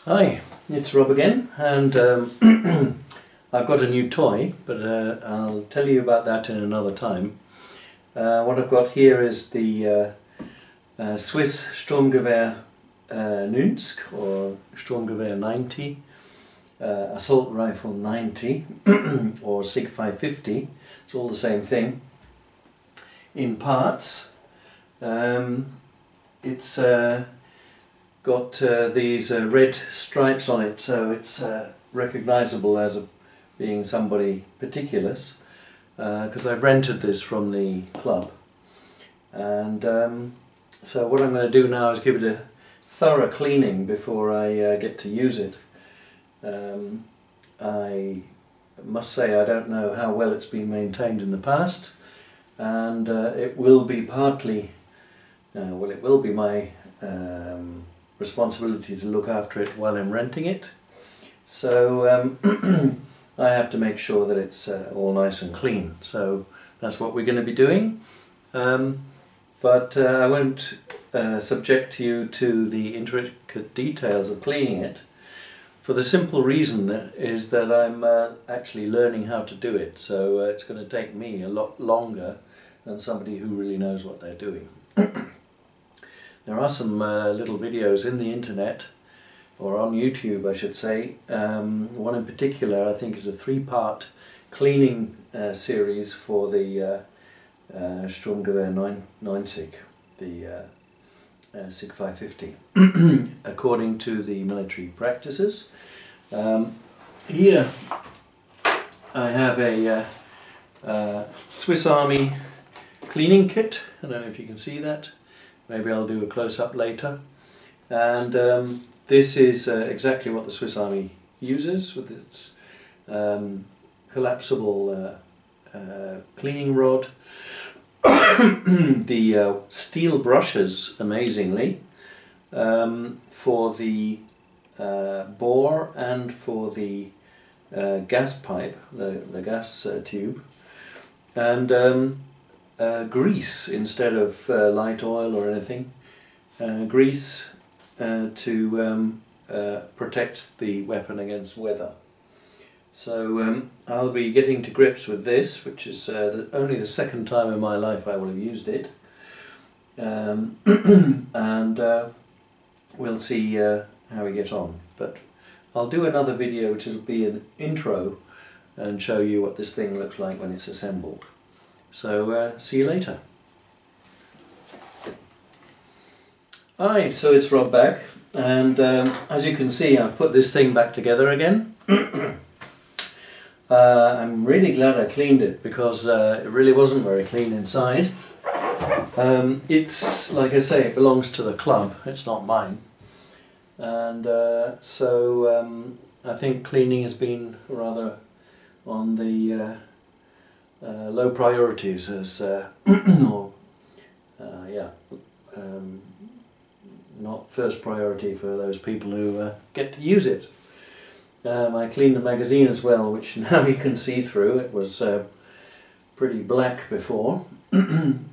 Hi, it's Rob again, and I've got a new toy, but I'll tell you about that in another time. What I've got here is the Swiss Sturmgewehr 90 or Sturmgewehr 90, Assault Rifle 90 or SIG 550, it's all the same thing, in parts. It's got these red stripes on it, so it's recognisable as being somebody particulars, because I've rented this from the club. And so what I'm going to do now is give it a thorough cleaning before I get to use it. I must say I don't know how well it's been maintained in the past, and it will be partly, well, it will be my responsibility to look after it while I'm renting it. So I have to make sure that it's all nice and clean. So that's what we're going to be doing. But I won't subject you to the intricate details of cleaning it, for the simple reason that I'm actually learning how to do it. So it's going to take me a lot longer than somebody who really knows what they're doing. There are some little videos in the internet, or on YouTube I should say. One in particular I think is a 3-part cleaning series for the Sturmgewehr 90, the SIG 550, according to the military practices. Here I have a Swiss Army cleaning kit. I don't know if you can see that. Maybe I'll do a close-up later. And this is exactly what the Swiss Army uses, with its collapsible cleaning rod, the steel brushes, amazingly, for the bore and for the gas pipe, the gas tube, and grease instead of light oil or anything, grease to protect the weapon against weather. So I'll be getting to grips with this, which is only the second time in my life I will have used it, and we'll see how we get on. But I'll do another video which will be an intro and show you what this thing looks like when it's assembled. So see you later. Hi, so it's Rob back, and as you can see I've put this thing back together again. I'm really glad I cleaned it, because it really wasn't very clean inside. It's, like I say, it belongs to the club, it's not mine. And so I think cleaning has been rather on the low priorities, as not first priority for those people who get to use it. I cleaned the magazine as well, which now you can see through. It was pretty black before, and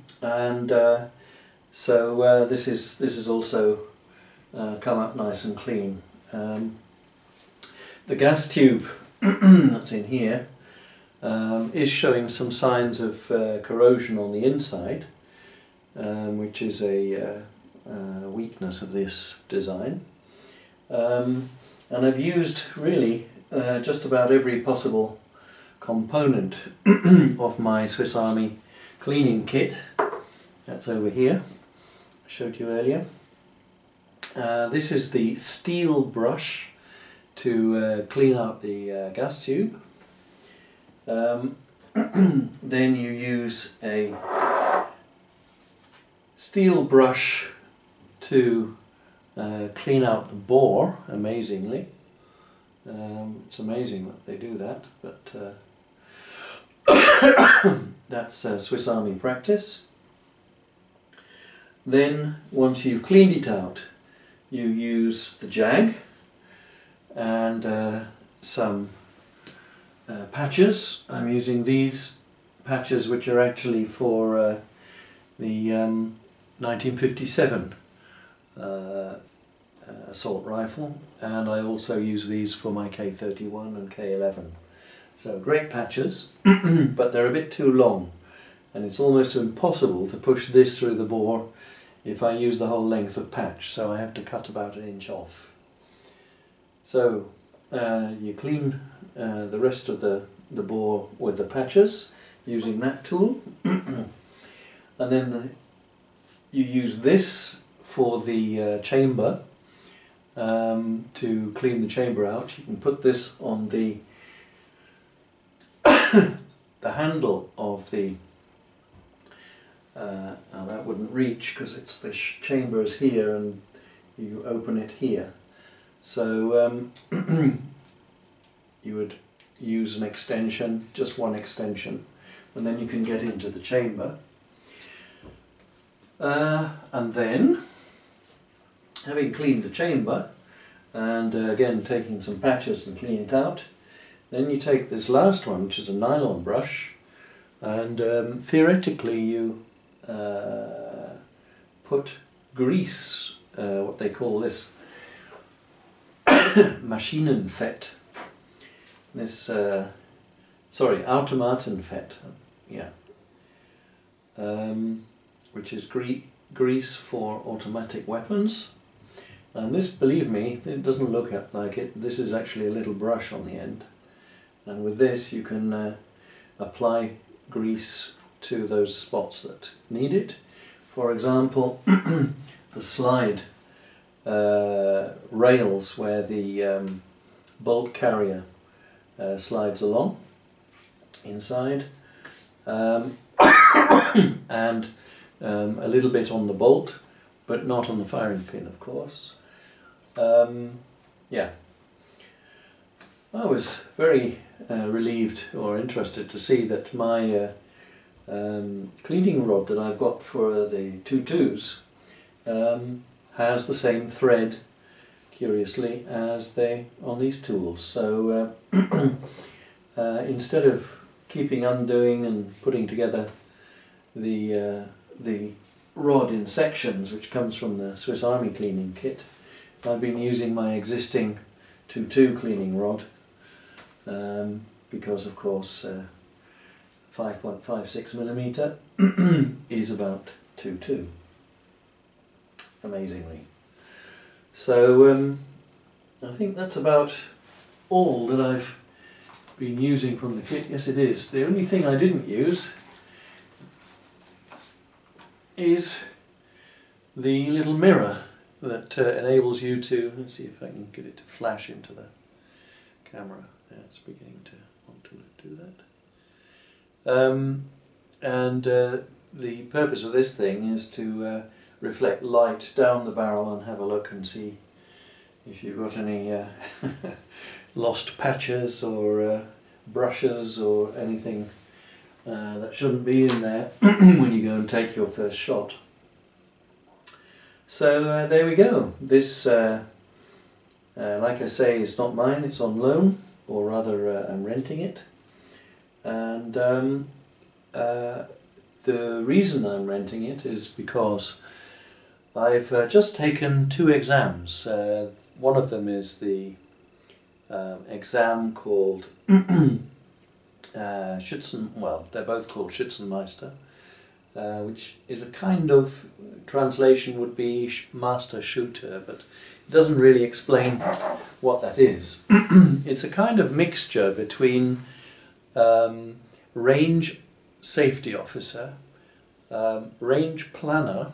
so this is also come up nice and clean. The gas tube that's in here is showing some signs of corrosion on the inside, which is a weakness of this design. And I've used really just about every possible component of my Swiss Army cleaning kit. That's over here, I showed you earlier. This is the steel brush to clean out the gas tube. Then you use a steel brush to clean out the bore, amazingly. It's amazing that they do that, but that's Swiss Army practice. Then, once you've cleaned it out, you use the jag and some patches. I'm using these patches, which are actually for the 1957 assault rifle, and I also use these for my K31 and K11. So great patches, but they're a bit too long, and it's almost impossible to push this through the bore if I use the whole length of patch, so I have to cut about 1 inch off. So you clean the rest of the bore with the patches using that tool, and then you use this for the chamber to clean the chamber out. You can put this on the the handle of the now that wouldn't reach because it's the chamber is here and you open it here, so you would use an extension, just one extension, and then you can get into the chamber. And then, having cleaned the chamber and again taking some patches and clean it out, then you take this last one, which is a nylon brush, and theoretically you put grease, what they call this Maschinenfett, this sorry, Automatenfett, yeah, which is grease for automatic weapons. And this, believe me, it doesn't look like it. This is actually a little brush on the end, and with this you can apply grease to those spots that need it. For example, the slide rails where the bolt carrier slides along inside, and a little bit on the bolt, but not on the firing pin, of course. Yeah, I was very relieved or interested to see that my cleaning rod that I've got for the 2.2s has the same thread, curiously, as they on these tools. So instead of keeping undoing and putting together the rod in sections, which comes from the Swiss Army cleaning kit, I've been using my existing 2.2 cleaning rod, because of course 5.56mm is about 2.2, amazingly. So I think that's about all that I've been using from the kit. Yes, it is. The only thing I didn't use is the little mirror that enables you to, let's see if I can get it to flash into the camera. Yeah, it's beginning to want to do that. And the purpose of this thing is to reflect light down the barrel and have a look and see if you've got any lost patches or brushes or anything that shouldn't be in there when you go and take your first shot. So there we go. This, like I say, is not mine, it's on loan, or rather I'm renting it. And the reason I'm renting it is because I've just taken 2 exams. One of them is the exam called Schützen, well, they're both called Schützenmeister, which is a kind of, translation would be master shooter, but it doesn't really explain what that is. It's a kind of mixture between range safety officer, range planner,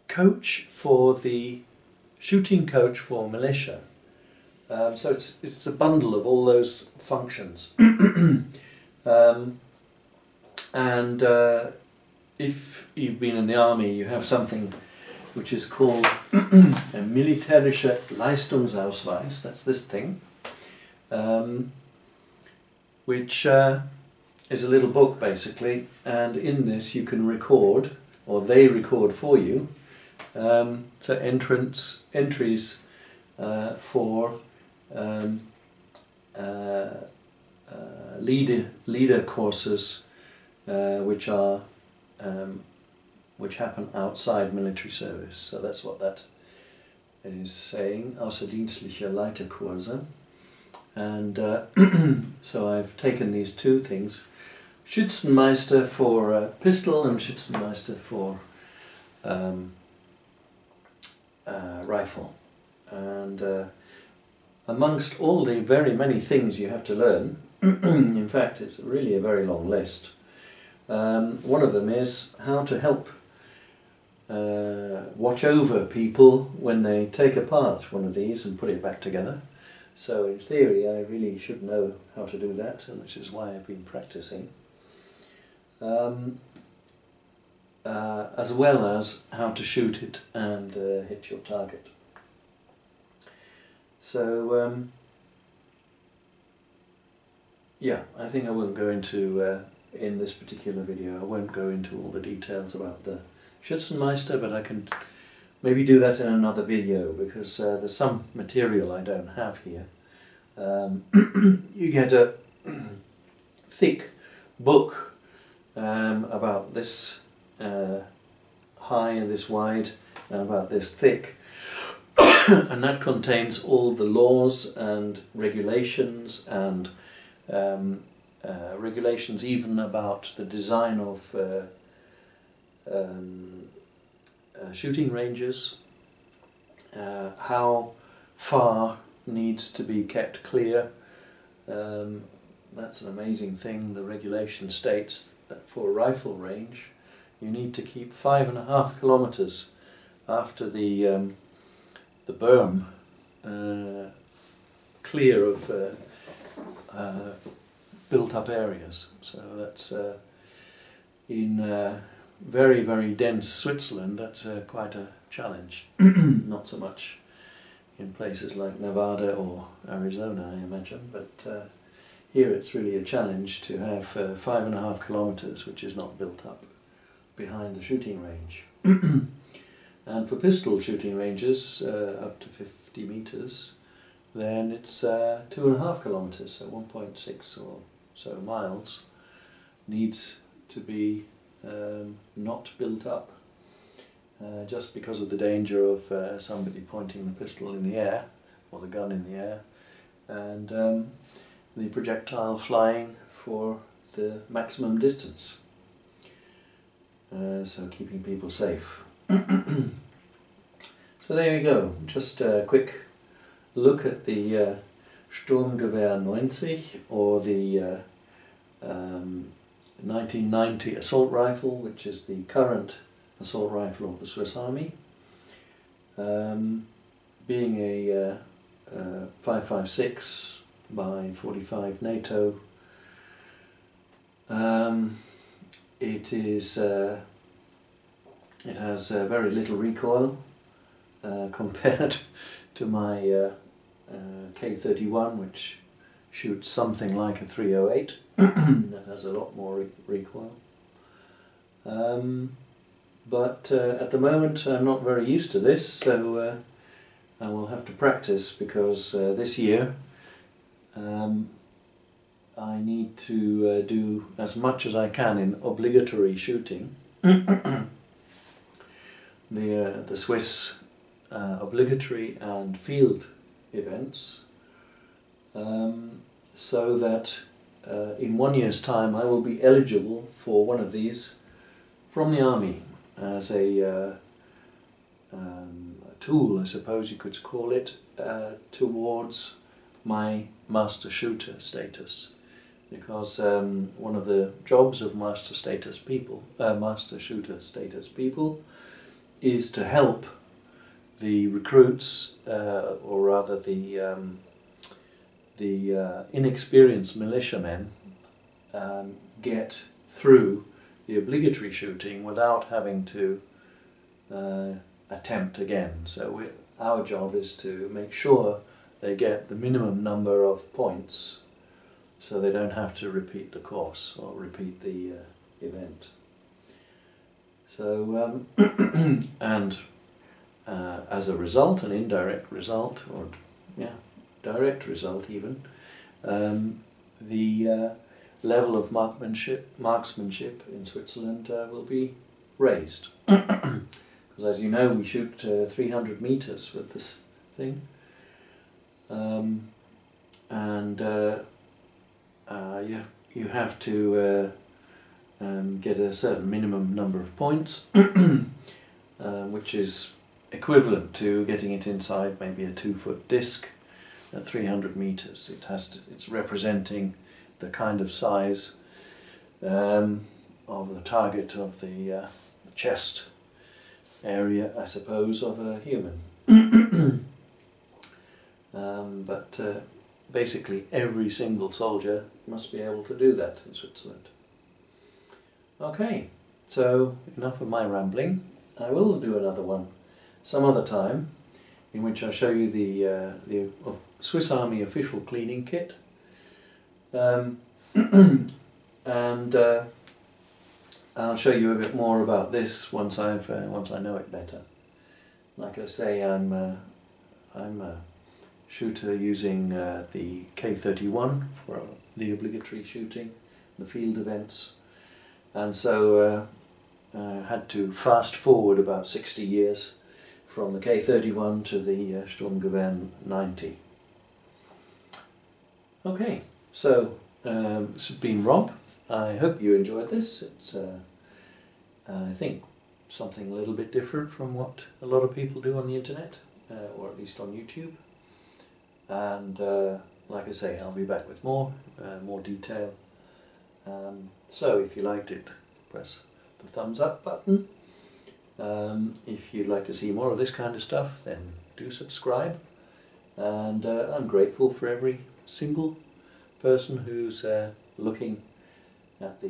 coach for the shooting coach for militia. So it's a bundle of all those functions. And if you've been in the army, you have something which is called a militärischer Leistungsausweis. That's this thing, which is a little book basically, and in this you can record, or they record for you, so entries for leader courses, which are which happen outside military service. So that's what that is saying, außerdienstliche Leiterkurse. And so I've taken these two things, Schützenmeister for pistol and Schützenmeister for rifle. And amongst all the very many things you have to learn, in fact it's really a very long list, one of them is how to help watch over people when they take apart one of these and put it back together. So in theory I really should know how to do that, and which is why I've been practicing. As well as how to shoot it and hit your target. So yeah, I think I won't go into, in this particular video, I won't go into all the details about the Schützenmeister, but I can maybe do that in another video, because there's some material I don't have here. You get a thick book about this high and this wide and about this thick, and that contains all the laws and regulations and regulations even about the design of shooting ranges, how far needs to be kept clear. That's an amazing thing. The regulation states that for a rifle range you need to keep 5.5 kilometers after the berm clear of built up areas. So that's in very, very dense Switzerland, that's quite a challenge. Not so much in places like Nevada or Arizona, I imagine, but here it's really a challenge to have 5.5 kilometers, which is not built up behind the shooting range. And for pistol shooting ranges up to 50 meters, then it's 2.5 kilometers, so 1.6 or so miles needs to be not built up, just because of the danger of somebody pointing the pistol in the air or the gun in the air, and the projectile flying for the maximum distance, so keeping people safe. So there you go, just a quick look at the Sturmgewehr 90, or the 1990 assault rifle, which is the current assault rifle of the Swiss Army. Being a 5.56 by 45 NATO, it has very little recoil compared to my K31, which shoots something like a 308. That has a lot more recoil. But at the moment I'm not very used to this, so I will have to practice, because this year I need to do as much as I can in obligatory shooting. The Swiss obligatory and field events, so that in 1 year's time I will be eligible for one of these from the Army as a tool, I suppose you could call it, towards my master shooter status. Because one of the jobs of master shooter status people is to help the recruits, or rather the inexperienced militiamen, get through the obligatory shooting without having to attempt again. So our job is to make sure they get the minimum number of points, so they don't have to repeat the course or repeat the event. So and as a result, an indirect result, or direct result even, the level of marksmanship in Switzerland will be raised. Because as you know, we shoot 300 meters with this thing. You have to get a certain minimum number of points, which is equivalent to getting it inside maybe a 2-foot disc at 300 meters. It's representing the kind of size of the target of the chest area, I suppose, of a human. Basically every single soldier must be able to do that in Switzerland. Okay, so enough of my rambling. I will do another one some other time in which I show you the Swiss Army official cleaning kit, and I'll show you a bit more about this once I know it better. Like I say, I'm a shooter using the K31 for the obligatory shooting, the field events, and so I had to fast forward about 60 years from the K31 to the Stgw 90. Okay, so this has been Rob. I hope you enjoyed this. It's I think something a little bit different from what a lot of people do on the internet, or at least on YouTube. And like I say, I'll be back with more detail. So if you liked it, press the thumbs up button. If you'd like to see more of this kind of stuff, then do subscribe. And I'm grateful for every single person who's looking at the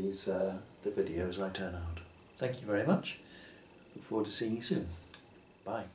videos I turn out. Thank you very much. Look forward to seeing you soon. Bye.